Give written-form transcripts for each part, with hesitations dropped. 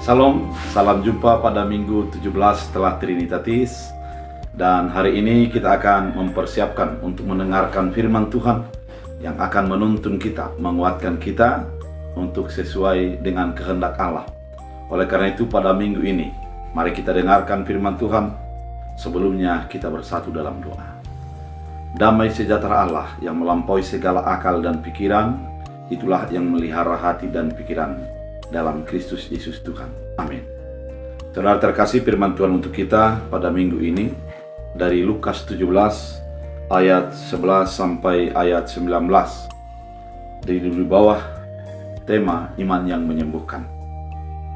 Salam, salam jumpa pada minggu 17 setelah Trinitatis. Dan hari ini kita akan mempersiapkan untuk mendengarkan firman Tuhan yang akan menuntun kita, menguatkan kita untuk sesuai dengan kehendak Allah. Oleh karena itu pada minggu ini, mari kita dengarkan firman Tuhan. Sebelumnya kita bersatu dalam doa. Damai sejahtera Allah yang melampaui segala akal dan pikiran, itulah yang melihara hati dan pikiran dalam Kristus Yesus Tuhan. Amin. Saudara terkasih, firman Tuhan untuk kita pada minggu ini dari Lukas 17 ayat 11 sampai ayat 19. Di bawah tema iman yang menyembuhkan.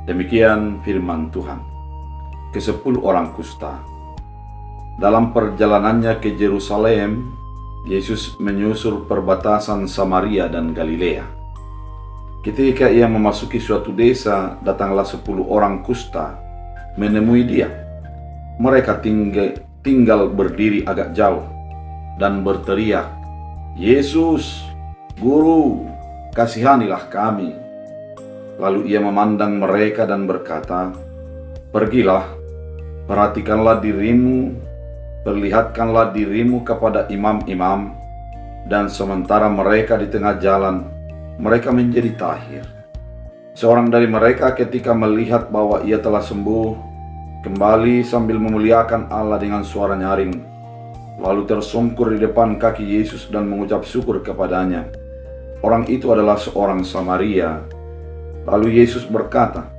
Demikian firman Tuhan. Ke-10 orang kusta. Dalam perjalanannya ke Yerusalem, Yesus menyusul perbatasan Samaria dan Galilea. Ketika ia memasuki suatu desa, datanglah 10 orang kusta menemui dia. Mereka tinggal berdiri agak jauh dan berteriak, "Yesus, Guru, kasihanilah kami." Lalu ia memandang mereka dan berkata, "Pergilah, perhatikanlah dirimu, perlihatkanlah dirimu kepada imam-imam." Dan sementara mereka di tengah jalan, mereka menjadi tahir. Seorang dari mereka ketika melihat bahwa ia telah sembuh, kembali sambil memuliakan Allah dengan suara nyaring, lalu tersungkur di depan kaki Yesus dan mengucap syukur kepadanya. Orang itu adalah seorang Samaria. Lalu Yesus berkata,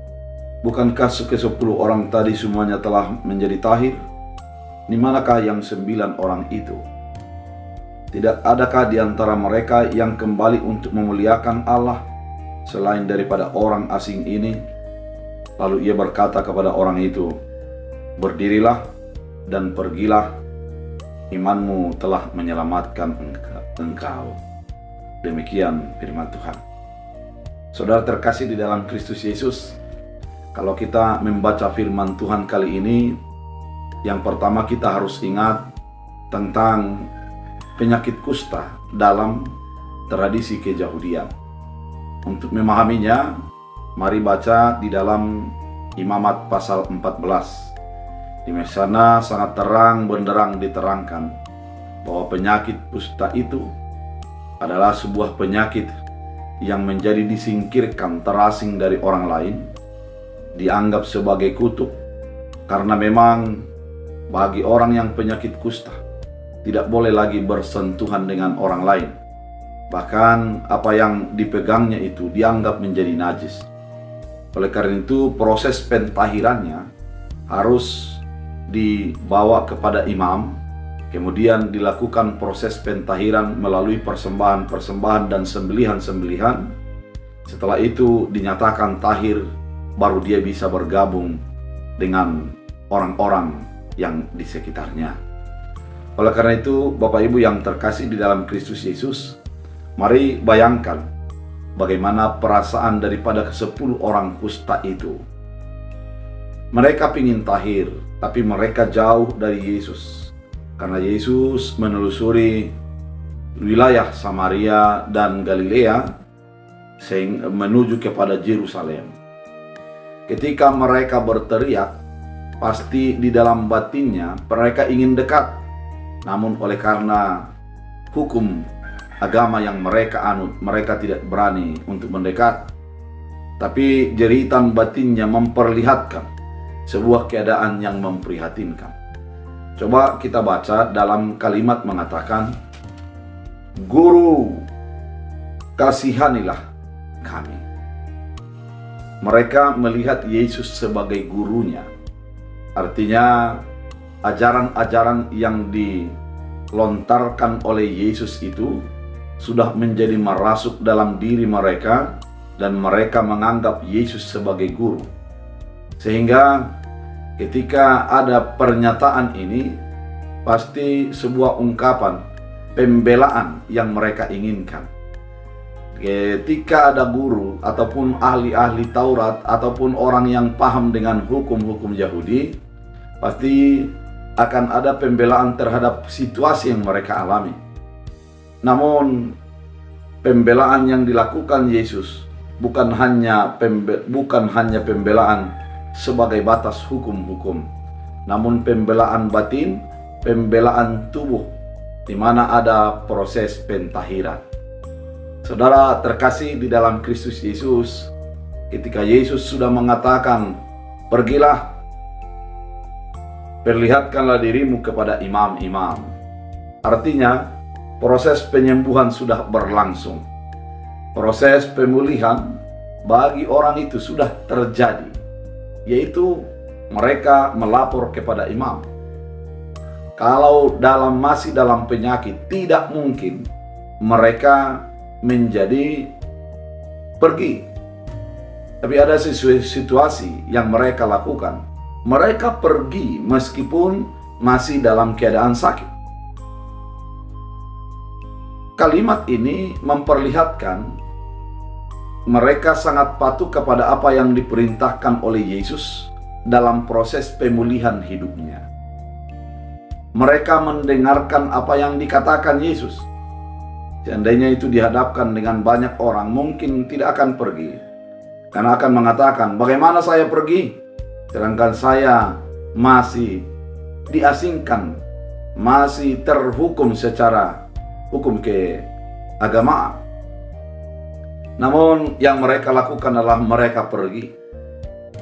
"Bukankah ke-10 orang tadi semuanya telah menjadi tahir? Di manakah yang 9 orang itu? Tidak adakah di antara mereka yang kembali untuk memuliakan Allah selain daripada orang asing ini?" Lalu ia berkata kepada orang itu, "Berdirilah dan pergilah, imanmu telah menyelamatkan engkau." Demikian firman Tuhan. Saudara terkasih di dalam Kristus Yesus, kalau kita membaca firman Tuhan kali ini, yang pertama kita harus ingat tentang penyakit kusta dalam tradisi Keyahudian. Untuk memahaminya, mari baca di dalam Imamat pasal 14. Di sana sangat terang benderang diterangkan bahwa penyakit kusta itu adalah sebuah penyakit yang menjadi disingkirkan, terasing dari orang lain, dianggap sebagai kutuk, karena memang bagi orang yang penyakit kusta tidak boleh lagi bersentuhan dengan orang lain. Bahkan apa yang dipegangnya itu dianggap menjadi najis. Oleh karena itu proses pentahirannya harus dibawa kepada imam, kemudian dilakukan proses pentahiran melalui persembahan-persembahan dan sembelihan-sembelihan. Setelah itu dinyatakan tahir, baru dia bisa bergabung dengan orang-orang yang di sekitarnya. Oleh karena itu, Bapak Ibu yang terkasih di dalam Kristus Yesus, mari bayangkan bagaimana perasaan daripada ke-10 orang kusta itu. Mereka ingin tahir, tapi mereka jauh dari Yesus. Karena Yesus menelusuri wilayah Samaria dan Galilea menuju kepada Yerusalem. Ketika mereka berteriak, pasti di dalam batinnya mereka ingin dekat. Namun oleh karena hukum agama yang mereka anut, mereka tidak berani untuk mendekat. Tapi jeritan batinnya memperlihatkan sebuah keadaan yang memprihatinkan. Coba kita baca dalam kalimat mengatakan, "Guru, kasihanilah kami." Mereka melihat Yesus sebagai gurunya. Artinya ajaran-ajaran yang dilontarkan oleh Yesus itu sudah menjadi merasuk dalam diri mereka dan mereka menganggap Yesus sebagai guru. Sehingga ketika ada pernyataan ini, pasti sebuah ungkapan pembelaan yang mereka inginkan. Ketika ada guru ataupun ahli-ahli Taurat ataupun orang yang paham dengan hukum-hukum Yahudi, pasti akan ada pembelaan terhadap situasi yang mereka alami. Namun pembelaan yang dilakukan Yesus bukan hanya pembelaan sebagai batas hukum-hukum, namun pembelaan batin, pembelaan tubuh, di mana ada proses pentahiran. Saudara terkasih di dalam Kristus Yesus, ketika Yesus sudah mengatakan, "Pergilah, perlihatkanlah dirimu kepada imam-imam." Artinya, proses penyembuhan sudah berlangsung. Proses pemulihan bagi orang itu sudah terjadi, yaitu mereka melapor kepada imam. Kalau masih dalam penyakit, tidak mungkin mereka menjadi pergi. Tapi ada situasi yang mereka lakukan. Mereka pergi meskipun masih dalam keadaan sakit. Kalimat ini memperlihatkan mereka sangat patuh kepada apa yang diperintahkan oleh Yesus dalam proses pemulihan hidupnya. Mereka mendengarkan apa yang dikatakan Yesus. Seandainya itu dihadapkan dengan banyak orang, mungkin tidak akan pergi. Karena akan mengatakan, "Bagaimana saya pergi? Sedangkan saya masih diasingkan, masih terhukum secara hukum keagamaan." Namun yang mereka lakukan adalah mereka pergi.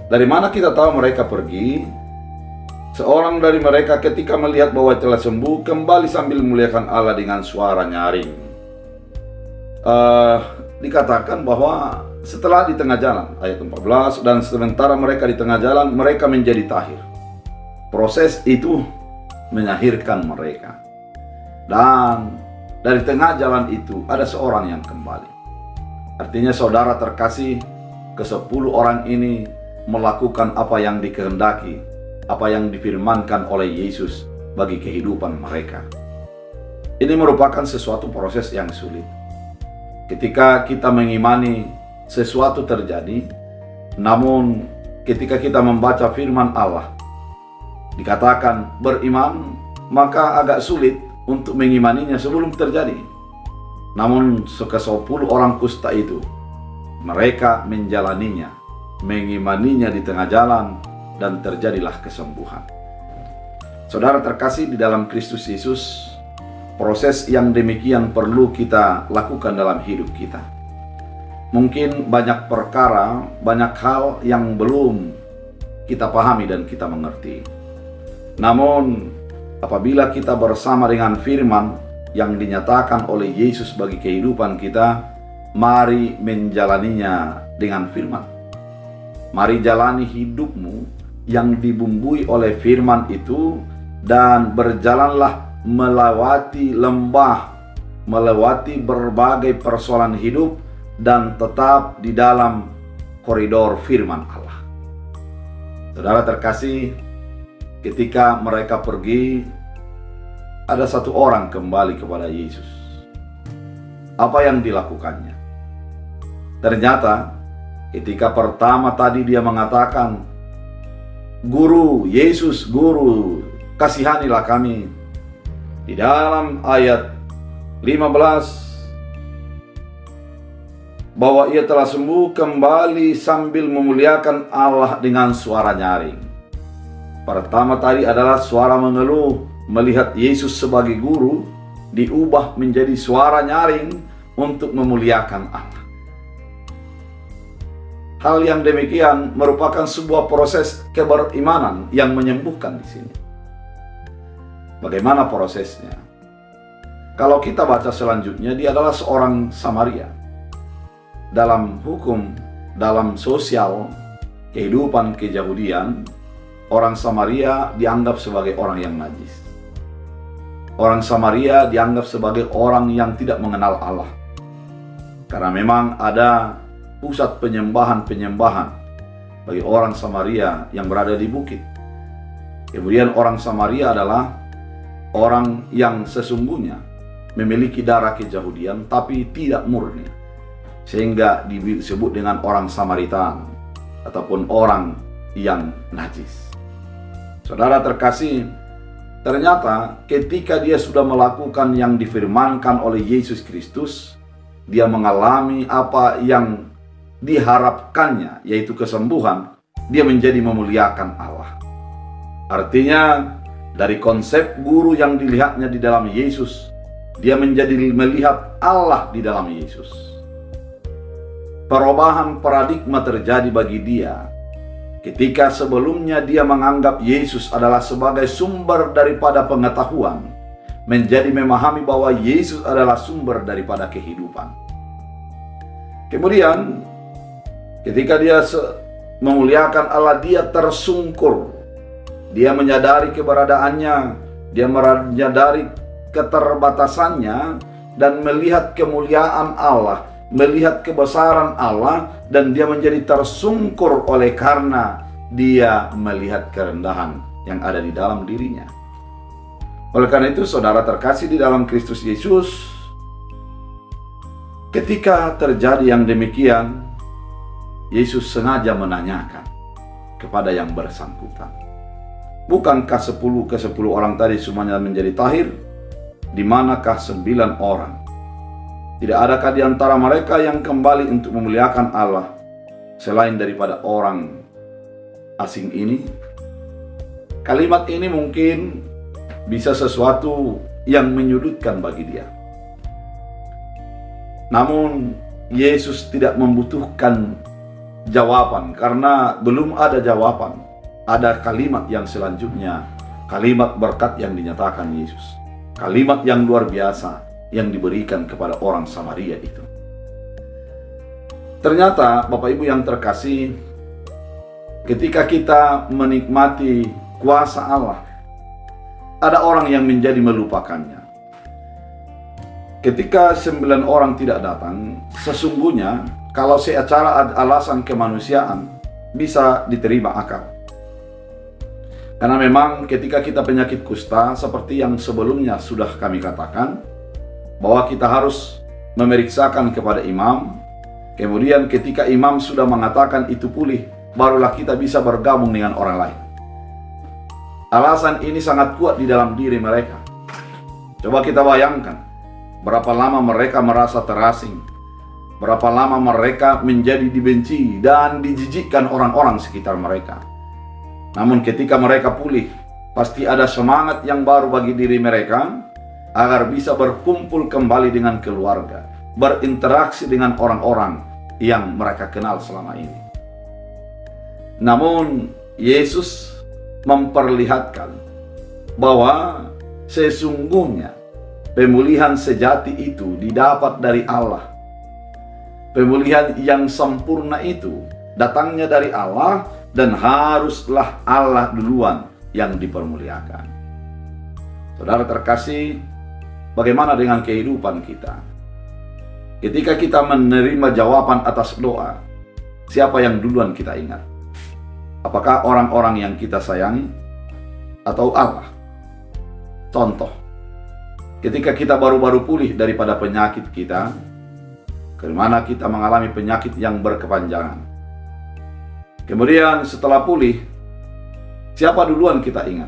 Dari mana kita tahu mereka pergi? Seorang dari mereka ketika melihat bahwa telah sembuh, kembali sambil memuliakan Allah dengan suara nyaring. Dikatakan bahwa setelah di tengah jalan, ayat 14, dan sementara mereka di tengah jalan, mereka menjadi tahir. Proses itu menyahirkan mereka. Dan dari tengah jalan itu ada seorang yang kembali. Artinya saudara terkasih, ke-10 orang ini melakukan apa yang dikehendaki, apa yang difirmankan oleh Yesus bagi kehidupan mereka. Ini merupakan sesuatu proses yang sulit. Ketika kita mengimani sesuatu terjadi, namun ketika kita membaca firman Allah, dikatakan beriman, maka agak sulit untuk mengimaninya sebelum terjadi. Namun ke-10 orang kusta itu, mereka menjalaninya, mengimaninya di tengah jalan, dan terjadilah kesembuhan. Saudara terkasih di dalam Kristus Yesus, proses yang demikian perlu kita lakukan dalam hidup kita. Mungkin banyak perkara, banyak hal yang belum kita pahami dan kita mengerti. Namun, apabila kita bersama dengan firman yang dinyatakan oleh Yesus bagi kehidupan kita, mari menjalaninya dengan firman. Mari jalani hidupmu yang dibumbui oleh firman itu, dan berjalanlah melewati lembah, melewati berbagai persoalan hidup, dan tetap di dalam koridor firman Allah. Saudara terkasih, ketika mereka pergi, ada satu orang kembali kepada Yesus. Apa yang dilakukannya? Ternyata ketika pertama tadi dia mengatakan, "Guru, Yesus, Guru, kasihanilah kami." Di dalam ayat 15, bahwa ia telah sembuh, kembali sambil memuliakan Allah dengan suara nyaring. Pertama tadi adalah suara mengeluh, melihat Yesus sebagai guru, diubah menjadi suara nyaring untuk memuliakan Allah. Hal yang demikian merupakan sebuah proses keberimanan yang menyembuhkan di sini. Bagaimana prosesnya? Kalau kita baca selanjutnya, dia adalah seorang Samaria. Dalam hukum, dalam sosial, kehidupan keyahudian, orang Samaria dianggap sebagai orang yang najis. Orang Samaria dianggap sebagai orang yang tidak mengenal Allah. Karena memang ada pusat penyembahan-penyembahan bagi orang Samaria yang berada di bukit. Kemudian orang Samaria adalah orang yang sesungguhnya memiliki darah keyahudian tapi tidak murni, sehingga disebut dengan orang Samaritan ataupun orang yang najis. Saudara terkasih, ternyata ketika dia sudah melakukan yang difirmankan oleh Yesus Kristus, dia mengalami apa yang diharapkannya, yaitu kesembuhan, dia menjadi memuliakan Allah. Artinya, dari konsep guru yang dilihatnya di dalam Yesus, dia menjadi melihat Allah di dalam Yesus. Perubahan paradigma terjadi bagi dia ketika sebelumnya dia menganggap Yesus adalah sebagai sumber daripada pengetahuan, menjadi memahami bahwa Yesus adalah sumber daripada kehidupan. Kemudian ketika dia memuliakan Allah, dia tersungkur. Dia menyadari keberadaannya, dia menyadari keterbatasannya, dan melihat kemuliaan Allah, melihat kebesaran Allah, dan dia menjadi tersungkur oleh karena dia melihat kerendahan yang ada di dalam dirinya. Oleh karena itu, saudara terkasih di dalam Kristus Yesus, ketika terjadi yang demikian, Yesus sengaja menanyakan kepada yang bersangkutan, bukankah 10 ke 10 orang tadi semuanya menjadi tahir? Di manakah 9 orang? Tidak adakah di antara mereka yang kembali untuk memuliakan Allah selain daripada orang asing ini? Kalimat ini mungkin bisa sesuatu yang menyudutkan bagi dia. Namun Yesus tidak membutuhkan jawaban, karena belum ada jawaban. Ada kalimat yang selanjutnya, kalimat berkat yang dinyatakan Yesus, kalimat yang luar biasa yang diberikan kepada orang Samaria itu. Ternyata Bapak Ibu yang terkasih, ketika kita menikmati kuasa Allah, ada orang yang menjadi melupakannya. Ketika 9 orang tidak datang, sesungguhnya kalau secara alasan kemanusiaan bisa diterima akal. Karena memang ketika kita penyakit kusta, seperti yang sebelumnya sudah kami katakan, bahwa kita harus memeriksakan kepada imam. Kemudian ketika imam sudah mengatakan itu pulih, barulah kita bisa bergabung dengan orang lain. Alasan ini sangat kuat di dalam diri mereka. Coba kita bayangkan, berapa lama mereka merasa terasing, berapa lama mereka menjadi dibenci dan dijijikkan orang-orang sekitar mereka. Namun ketika mereka pulih, pasti ada semangat yang baru bagi diri mereka, agar bisa berkumpul kembali dengan keluarga, berinteraksi dengan orang-orang yang mereka kenal selama ini. Namun Yesus memperlihatkan bahwa sesungguhnya pemulihan sejati itu didapat dari Allah. Pemulihan yang sempurna itu datangnya dari Allah, dan haruslah Allah duluan yang dipermuliakan. Saudara terkasih, bagaimana dengan kehidupan kita? Ketika kita menerima jawaban atas doa, siapa yang duluan kita ingat? Apakah orang-orang yang kita sayangi atau Allah? Contoh, ketika kita baru-baru pulih daripada penyakit kita, kemana kita mengalami penyakit yang berkepanjangan. Kemudian setelah pulih, siapa duluan kita ingat?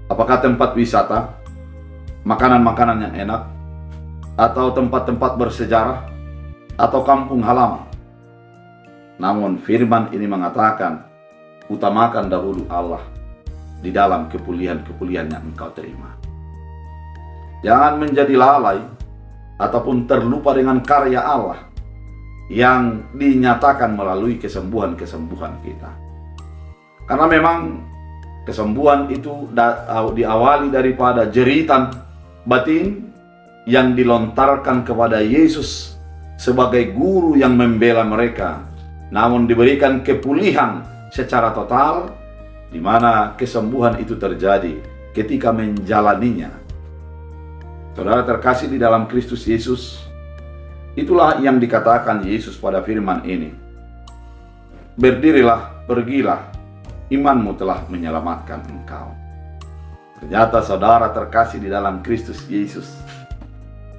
Apakah tempat wisata, makanan-makanan yang enak, atau tempat-tempat bersejarah, atau kampung halaman? Namun firman ini mengatakan, utamakan dahulu Allah di dalam kepulihan-kepulihan yang engkau terima. Jangan menjadi lalai ataupun terlupa dengan karya Allah yang dinyatakan melalui kesembuhan-kesembuhan kita. Karena memang kesembuhan itu diawali daripada jeritan batin yang dilontarkan kepada Yesus sebagai guru yang membela mereka, namun diberikan kepulihan secara total, di mana kesembuhan itu terjadi ketika menjalaninya. Saudara terkasih di dalam Kristus Yesus, itulah yang dikatakan Yesus pada firman ini. Berdirilah, pergilah, imanmu telah menyelamatkan engkau. Ternyata saudara terkasih di dalam Kristus Yesus,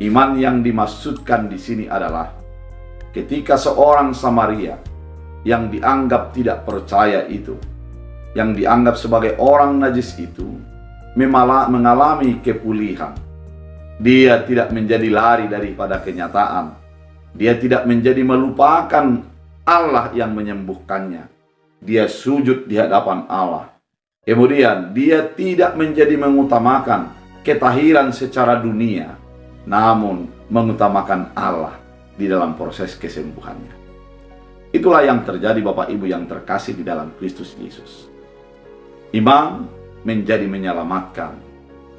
iman yang dimaksudkan di sini adalah ketika seorang Samaria yang dianggap tidak percaya itu, yang dianggap sebagai orang najis itu, mengalami kepulihan. Dia tidak menjadi lari daripada kenyataan. Dia tidak menjadi melupakan Allah yang menyembuhkannya. Dia sujud di hadapan Allah. Kemudian dia tidak menjadi mengutamakan ketahiran secara dunia, namun mengutamakan Allah di dalam proses kesembuhannya. Itulah yang terjadi Bapak Ibu yang terkasih di dalam Kristus Yesus. Iman menjadi menyelamatkan,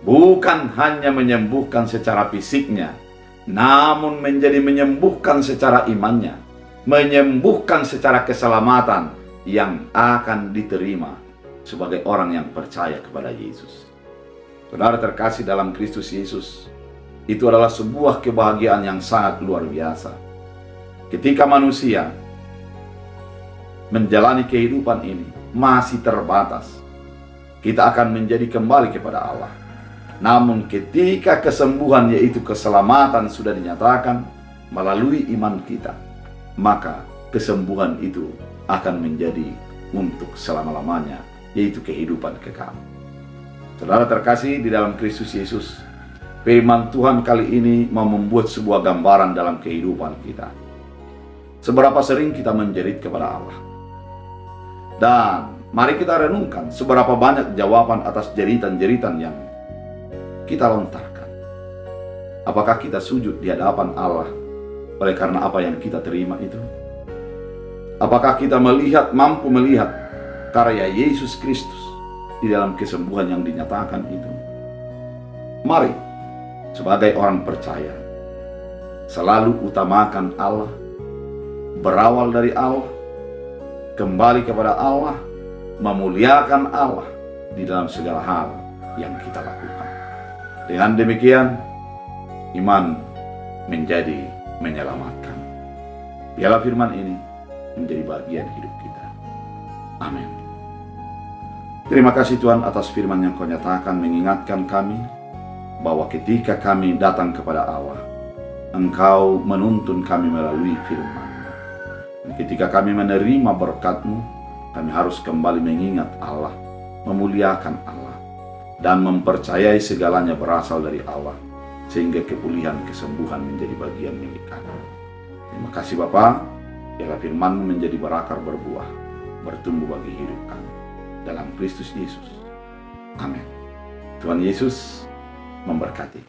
bukan hanya menyembuhkan secara fisiknya, namun menjadi menyembuhkan secara imannya, menyembuhkan secara keselamatan yang akan diterima sebagai orang yang percaya kepada Yesus. Saudara terkasih dalam Kristus Yesus, itu adalah sebuah kebahagiaan yang sangat luar biasa. Ketika manusia menjalani kehidupan ini masih terbatas, kita akan menjadi kembali kepada Allah. Namun ketika kesembuhan yaitu keselamatan sudah dinyatakan melalui iman kita, maka kesembuhan itu akan menjadi untuk selama-lamanya, yaitu kehidupan kekal. Saudara terkasih di dalam Kristus Yesus, firman Tuhan kali ini mau membuat sebuah gambaran dalam kehidupan kita. Seberapa sering kita menjerit kepada Allah. Dan mari kita renungkan seberapa banyak jawaban atas jeritan-jeritan yang kita lontarkan. Apakah kita sujud di hadapan Allah oleh karena apa yang kita terima itu? Apakah kita mampu melihat karya Yesus Kristus di dalam kesembuhan yang dinyatakan itu? Mari, sebagai orang percaya, selalu utamakan Allah, berawal dari Allah, kembali kepada Allah, memuliakan Allah di dalam segala hal yang kita lakukan. Dengan demikian, iman menjadi menyelamatkan. Biarlah firman ini menjadi bagian hidup kita. Amin. Terima kasih Tuhan atas firman yang Kau nyatakan, mengingatkan kami bahwa ketika kami datang kepada Allah, Engkau menuntun kami melalui firman. Dan ketika kami menerima berkat-Mu, kami harus kembali mengingat Allah, memuliakan Allah, dan mempercayai segalanya berasal dari Allah, sehingga kepulihan, kesembuhan menjadi bagian milik kami. Terima kasih Bapa, biarlah firman-Mu menjadi berakar berbuah, bertumbuh bagi hidup kami. Dalam Kristus Yesus. Amin. Tuhan Yesus memberkati.